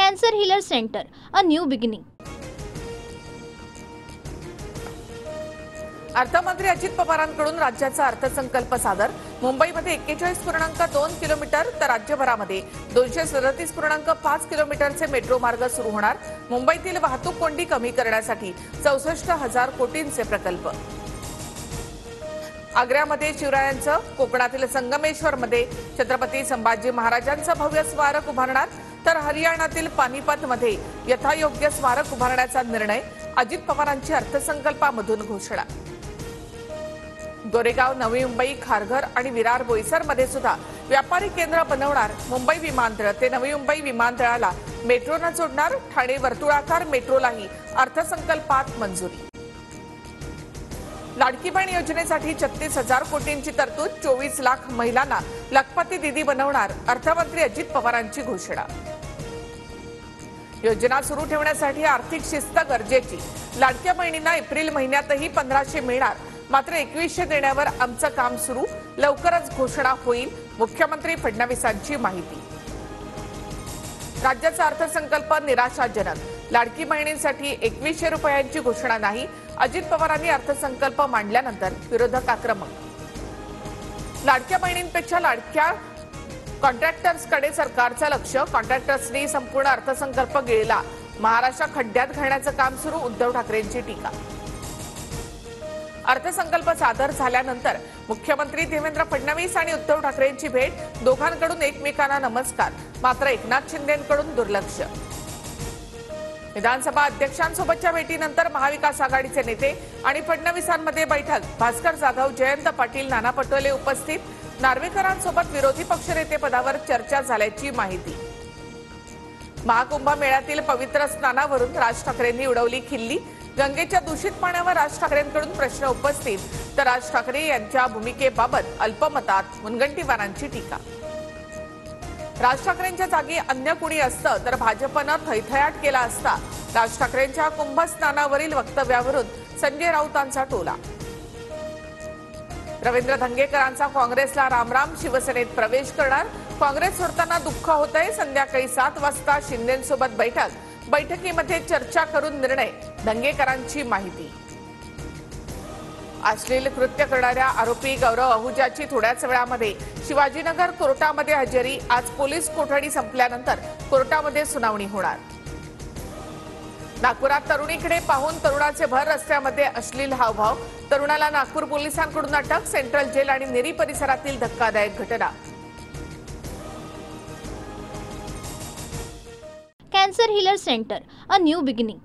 Cancer Healer Center, a new beginning. अर्थमंत्री अजित पवारांकडून राज्याचा अर्थसंकल्प सादर। मुंबईमध्ये 41.2 किलोमीटर तर राज्यभरामध्ये 237.5 किलोमीटरचे मेट्रो मार्ग सुरू होणार। मुंबईतील वाहतूक कोंडी कमी करण्यासाठी 64,000 कोटींचे प्रकल्प। आग्र्यामध्ये शिवरायांचं, कोकणातील संगमेश्वरमध्ये छत्रपती संभाजी महाराजांचं भव्य स्मारक उभारणार, तर हरियाणातील पानिपतमध्ये यथायोग्य स्मारक उभारण्याचा निर्णय। अजित पवारांची अर्थसंकल्पामधून घोषणा। गोरेगाव, नवी मुंबई, खारघर आणि विरार बोईसरमध्ये सुद्धा व्यापारी केंद्र बनवणार। मुंबई विमानतळ ते नवी मुंबई विमानतळाला मेट्रोनं जोडणार। ठाणे वर्तुळाकार मेट्रोलाही अर्थसंकल्पात मंजुरी। लाडकी बहीण योजनेसाठी 36,000 कोटींची तरतूद। 24 लाख महिलांना लखपती दीदी बनवणार। अर्थमंत्री अजित पवारांची घोषणा। योजना सुरू ठेवण्यासाठी आर्थिक शिस्त गरजेची। लाडक्या बहिणींना एप्रिल महिन्यातही 1500 मिळणार, मात्र 2100 देण्यावर आमचं काम सुरू। लवकरच घोषणा होईल, मुख्यमंत्री फडणवीसांची माहिती। राज्याचा अर्थसंकल्प निराशाजनक। लाडकी बहिणींसाठी 2100 रुपयांची घोषणा नाही। अजित पवारांनी अर्थसंकल्प मांडल्यानंतर विरोधक आक्रमक। लाडक्या बहिणींपेक्षा लाडक्या कॉन्ट्रॅक्टर्सकडे सरकारचं लक्ष। कॉन्ट्रॅक्टर्सनी संपूर्ण अर्थसंकल्प गिळला। महाराष्ट्र खड्ड्यात घालण्याचं काम सुरू। उद्धव ठाकरेंची टीका। अर्थसंकल्प सादर झाल्यानंतर मुख्यमंत्री देवेंद्र फडणवीस आणि उद्धव ठाकरेंची भेट। दोघांकडून एकमेकांना नमस्कार, मात्र एकनाथ शिंदेंकडून दुर्लक्ष। विधानसभा अध्यक्षांसोबतच्या भेटीनंतर महाविकास आघाडीचे नेते आणि फडणवीसांमध्ये बैठक। भास्कर जाधव, जयंत पाटील, नाना पटोले उपस्थित। नार्वेकरांसोबत विरोधी पक्षनेते पदावर चर्चा झाल्याची माहिती। महाकुंभ मेळ्यातील पवित्र स्नानावरून राज ठाकरेंनी उडवली खिल्ली। गंगेच्या दूषित पाण्यावर राज ठाकरेंकडून प्रश्न उपस्थित, तर राज ठाकरे यांच्या भूमिकेबाबत अल्पमतात मुनगंटीवारांची टीका। राज ठाकरेंच्या जागी अन्य कुणी असतं तर भाजपनं थैथयाट केला असता। राज ठाकरेंच्या कुंभ स्नानावरील वक्तव्यावरून संजय राऊतांचा टोला। रवींद्र धंगेकरांचा काँग्रेसला रामराम, शिवसेनेत प्रवेश करणार। काँग्रेस सोडताना दुःख होतंय। संध्याकाळी 7 वाजता शिंदेंसोबत बैठक। बैठकीमध्ये चर्चा करून निर्णय। धंगेकरांची माहिती। अश्लील कृत्य करणाऱ्या आरोपी गौरव अहुजाची थोड्याच वेळामध्ये शिवाजीनगर कोर्टामध्ये हजेरी। आज पोलीस कोठडी संपल्यानंतर कोर्टामध्ये सुनावणी होणार। नागपुरात तरुणीकडे पाहून तरुणाचे भर रस्त्यामध्ये अश्लील हावभाव। तरुणाला नागपूर पोलिसांकडून अटक। सेंट्रल जेल आणि नेरी परिसरातील धक्कादायक घटना। Cancer Healer Center, a new beginning.